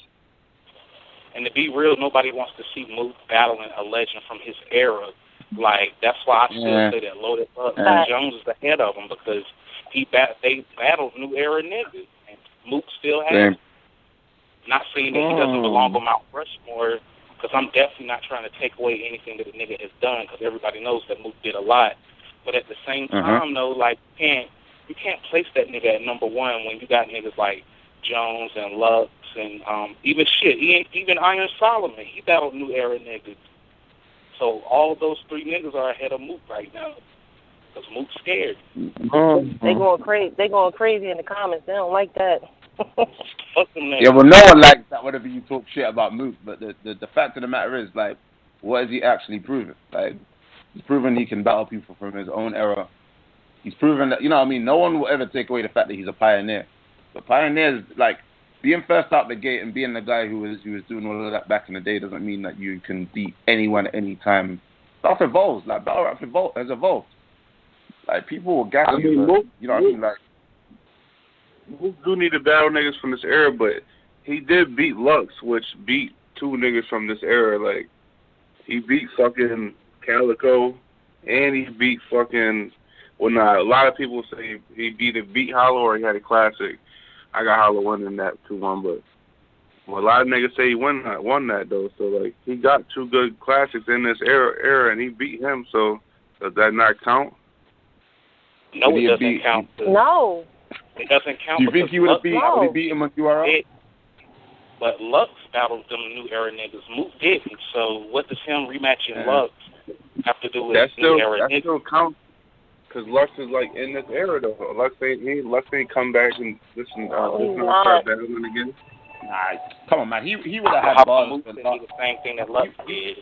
And to be real, nobody wants to see Mook battling a legend from his era. Like, that's why I still say that Loaded Up Jones is ahead of him, because they battled new era niggas, and Mook still has. Not saying that he doesn't belong on Mount Rushmore, because I'm definitely not trying to take away anything that the nigga has done, because everybody knows that Mook did a lot. But at the same time, though, like, you can't place that nigga at number one when you got niggas like Jones and Lux and even Iron Solomon. He battled new era niggas. So all of those 3 niggas are ahead of Mook right now, because Mook's scared. They going crazy. They going crazy in the comments. They don't like that. Fuck them niggas. Yeah, well, no one likes that whenever you talk shit about Mook, but the fact of the matter is, like, what has he actually proven? Like, he's proven he can battle people from his own era. He's proven that, you know what I mean, no one will ever take away the fact that he's a pioneer. But pioneers, like, being first out the gate and being the guy who was doing all of that back in the day doesn't mean that you can beat anyone at any time. Stuff evolves. Like, battle rap has evolved. Like, people will gas you, but, you know what I mean? Like, Mook do need to battle niggas from this era, but he did beat Lux, which beat 2 niggas from this era. Like, he beat fucking Calico, and he beat fucking, well, nah, a lot of people say he either beat Hollow or he had a classic. I got Hollow winning that 2-1, but a lot of niggas say he won that, though. So, like, he got 2 good classics in this era, and he beat him, so does that not count? No, it doesn't count. No. It doesn't count. Do you think he would have beat him on URL? But Lux battled them new era niggas. Mook didn't. So what does him rematching Lux have to do with new era niggas? That still counts, because Lux is, like, in this era, though. Lux ain't come back and listen start battling again. Nah, come on, man. He would have had bars. Mook did the same thing that Lux did.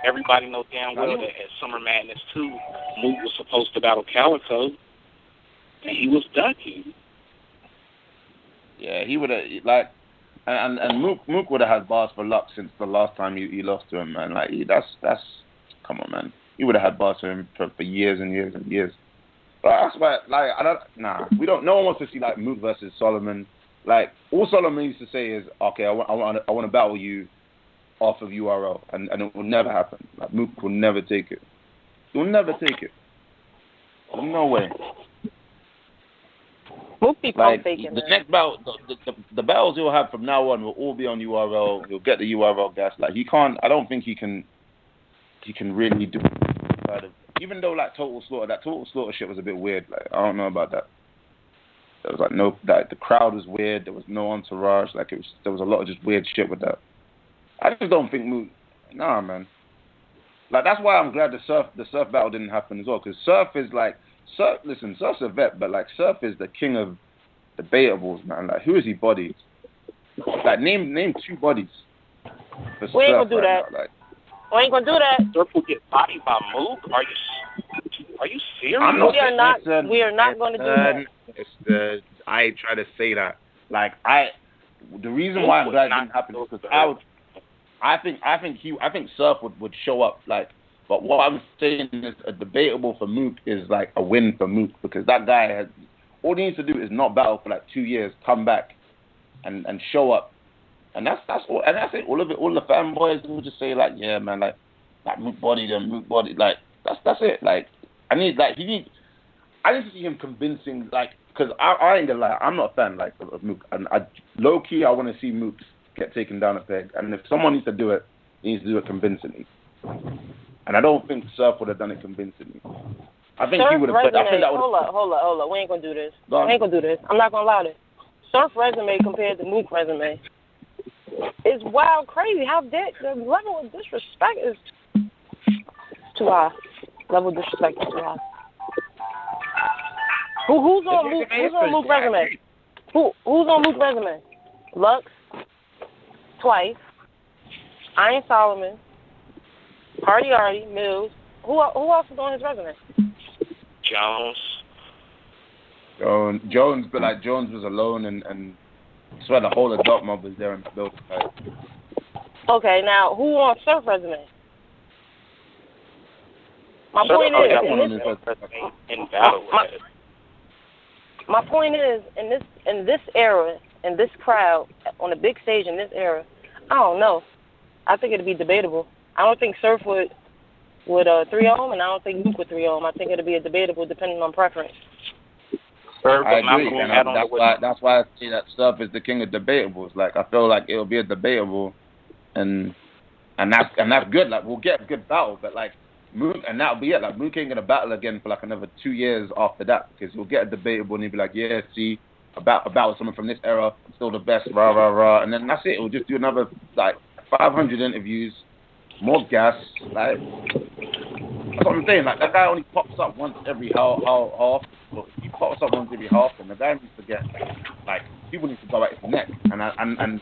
Everybody knows damn well that at Summer Madness 2, Mook was supposed to battle Calico, and he was ducking. Yeah, he would have, like, and Mook would have had bars for Lux since the last time he lost to him, man. Like, that's come on, man. He would have had bars for him for years and years and years. But that's why, like, no one wants to see, like, Mook versus Solomon. Like, all Solomon used to say is, okay, I want to battle you off of URL, and it will never happen. Like, Mook will never take it. He will never take it. There's no way. Mook be like, faking, the next battle, the battles he'll have from now on will all be on URL. He'll get the URL gas. Like, he can't. I don't think he can really do it. Even though, like, Total Slaughter shit was a bit weird. Like, I don't know about that. There was like the crowd was weird. There was no entourage. Like, there was a lot of just weird shit with that. I just don't think Mook. Nah, man. Like, that's why I'm glad the Surf battle didn't happen as well, because Surf is like Surf's a vet, but, like, Surf is the king of debatables, man. Like, who is he bodied? Like, name 2 bodies. We ain't gonna do that. Now. Like, we ain't gonna do that. Surf will get bodied by Mook? Are you serious? We are not going to do that. I ain't trying to say that. Like, the reason why I'm glad it didn't happen is because I think Surf would show up, like, but what I'm saying is a debatable for Mook is, like, a win for Mook, because that guy has, all he needs to do is not battle for, like, 2 years, come back and show up. And that's all, and that's it. All the fanboys will just say, like, yeah, man, like Mook body, like, that's it. Like, I need to see him convincing, like, because I ain't gonna lie, I'm not a fan, like, of Mook, and low key I want to see Mook get taken down a peg, and if someone needs to do it, he needs to do it convincingly. And I don't think Surf would have done it convincingly. I think he would have. Hold up. We ain't gonna do this. I'm not gonna allow this. Surf resume compared to Mook resume is wild crazy. How the level of disrespect is too high. Level of disrespect is too high. Who's on Mook resume? Who's on Mook resume? Lux, Twice, Iron Solomon, Hardy, Mills. Who else is on his resume? Jones, but, like, Jones was alone, and I swear the whole of Dot Mob was there in the building. Like, Okay, now who on Surf resume? My Surf point probably is, got one of the best resumes in battle rap. my point is, in this era, in this crowd, on a big stage in this era, I don't know. I think it'd be debatable. I don't think Surf would 3-0 him, and I don't think Luke would 3-0 him. I think it'd be a debatable depending on preference. I agree, and that's why I say that Surf is the king of debateables. Like, I feel like it'll be a debatable, and that's good. Like, we'll get a good battle, but like Mook, and that'll be it. Like, Mook ain't gonna battle again for like another 2 years after that, because he'll get a debatable and he'll be like, yeah, see, about someone from this era, I'm still the best, rah rah rah, and then that's it. We'll just do another like 500 interviews, more gas. Like, that's what I'm saying. Like, that guy only pops up once every half. Look, he pops up once every half, and the guy needs to get, like, people need to go at his neck, and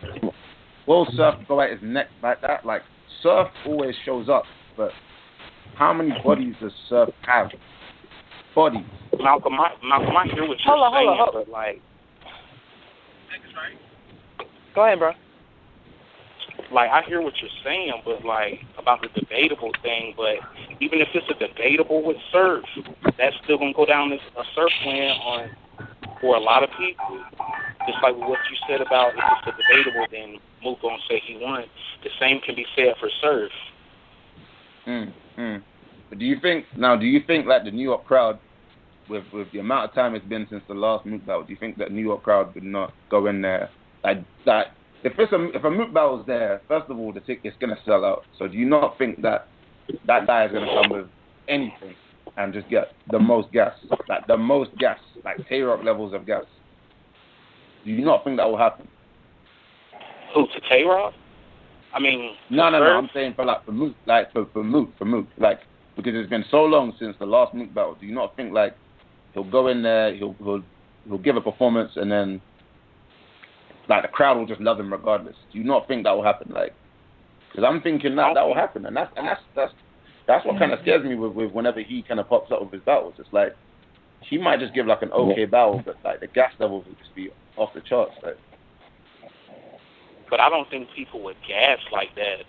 will Surf go at his neck like that? Like, Surf always shows up, but how many bodies does Surf have? Bodies. Malcolm, I hear what you're saying, but like, go ahead, bro. Like, I hear what you're saying, but like about the debatable thing. But even if it's a debatable with Surf, that's still gonna go down as a Surf win on for a lot of people. Just like what you said about if it's a debatable, then Mook gonna say he won. The same can be said for Surf. But do you think like the New York crowd, with the amount of time it's been since the last Mook battle, do you think that New York crowd would not go in there like that? If a Mook battle's there, first of all, the ticket's gonna sell out. So do you not think that guy is gonna come with anything and just get the most gas, like Tay-Rock levels of gas? Do you not think that will happen? Who, to Tay-Rock? I mean, no. I'm saying for Mook, like for Mook, like, because it's been so long since the last Mook battle. Do you not think like he'll go in there, he'll give a performance, and then like the crowd will just love him regardless? Do you not think that will happen? Like, because I'm thinking that will happen, and that's what kind of scares me with whenever he kind of pops up with his battles. It's like he might just give like an okay battle, but like the gas levels will just be off the charts. Like, but I don't think people would gas like that.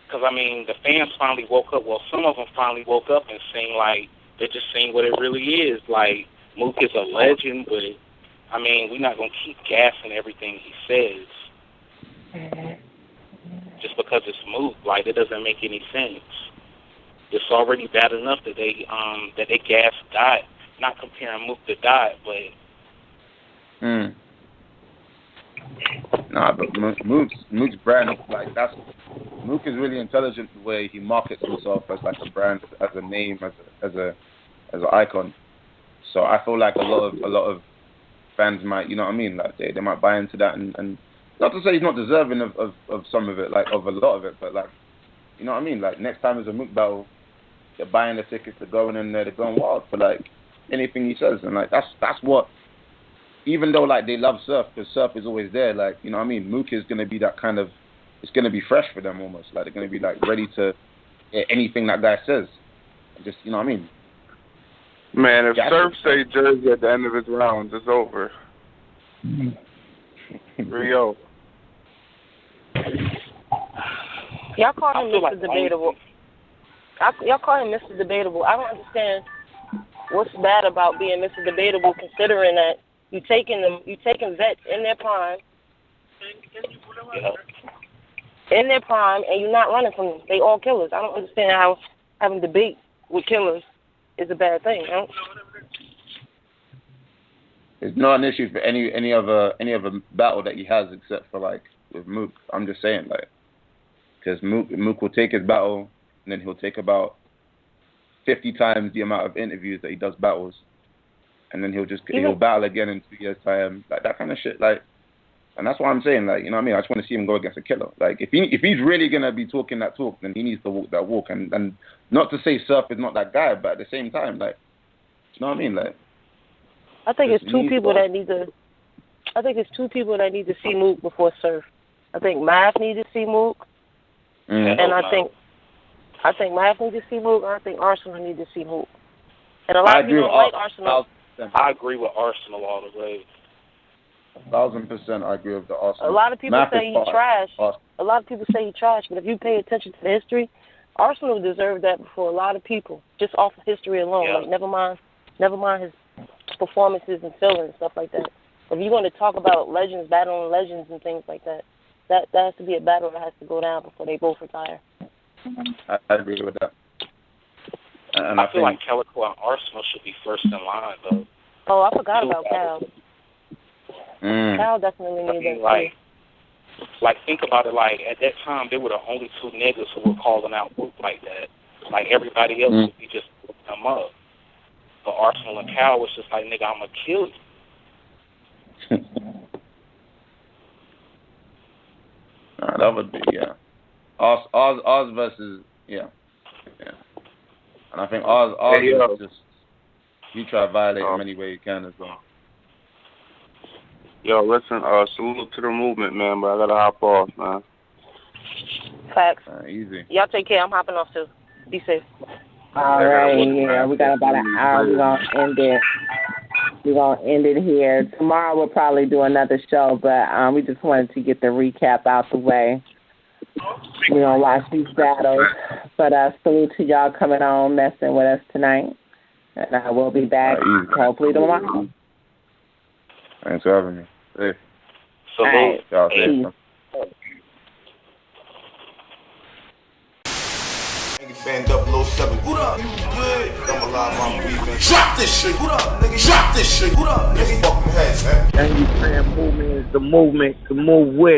Because, I mean, the fans finally woke up. Well, some of them finally woke up and seen, like, they're just seeing what it really is. Like, Mook is a legend, but, I mean, we're not going to keep gassing everything he says. Just because it's Mook. Like, it doesn't make any sense. It's already bad enough that they gas Dot. Not comparing Mook to Dot, but... Nah, but Mook's brand, like, Mook is really intelligent the way he markets himself as like a brand, as a name, as an icon. So I feel like a lot of fans might, you know what I mean, like they might buy into that, and not to say he's not deserving of some of it, like of a lot of it, but like, you know what I mean, like next time there's a Mook battle, they're buying the tickets, they're going in there, they're going wild for like anything he says, and like that's what. Even though, like, they love Surf, because Surf is always there, like, you know what I mean? Mook is going to be that kind of, it's going to be fresh for them almost. Like, they're going to be, like, ready to hear anything that guy says. Just, you know what I mean? Man, if Surf say Jersey at the end of his rounds, it's over. 3-0. Y'all call him Mr. Debatable. Y'all call him Mr. Debatable. I don't understand what's bad about being Mr. Debatable, considering that you taking vets in their prime, and you're not running from them. They all killers. I don't understand how having debate with killers is a bad thing. You know? It's not an issue for any other battle that he has except for like with Mook. I'm just saying, like, because Mook will take his battle and then he'll take about 50 times the amount of interviews that he does battles. And then he'll battle again in 2 years' time, like that kind of shit. Like, and that's why I'm saying, like, you know what I mean? I just want to see him go against a killer. Like, if he's really gonna be talking that talk, then he needs to walk that walk. And not to say Surf is not that guy, but at the same time, like, you know what I mean? Like, I think it's two people that need to see Mook before Surf. I think Math needs to see Mook, and I think Math needs to see Mook, and I think Arsenal needs to see Mook. And a lot of people don't like Arsenal. I agree with Arsenal all the way. 1,000% I agree with the Arsenal. A lot of people say he's trash. Awesome. A lot of people say he's trash, but if you pay attention to the history, Arsenal deserved that before a lot of people, just off of history alone. Yeah. Like never mind his performances and feelings and stuff like that. If you're going to talk about legends, battling legends and things like that, that has to be a battle that has to go down before they both retire. I agree with that. And I feel like Calico and Arsenal should be first in line, though. Oh, I forgot about Cal. Cal definitely needs that. Like, think about it. Like, at that time, they were the only two niggas who were calling out Whoop like that. Like, everybody else would be just putting them up. But Arsenal and Cal was just like, nigga, I'm going to kill you. That would be, yeah. Oz versus, yeah. And I think Oz is just, you try to violate him any way you can as well. Yo, listen, salute to the movement, man, but I gotta hop off, man. Facts. Easy. Y'all take care. I'm hopping off too. Be safe. All right, yeah, we got about an hour. We're going to end it. We're going to end it here. Tomorrow we'll probably do another show, but we just wanted to get the recap out the way. We're going to watch these battles. But salute to y'all coming on, messing with us tonight. And I will be back hopefully tomorrow. Thanks for having me. Safe. Salute. Y'all safe. Fan 007. What up? You good? I'm alive, I'm breathing. Drop this shit. What up, nigga? Drop this shit. What up, nigga? Fucking head, man. And you fan movement is the movement to move with.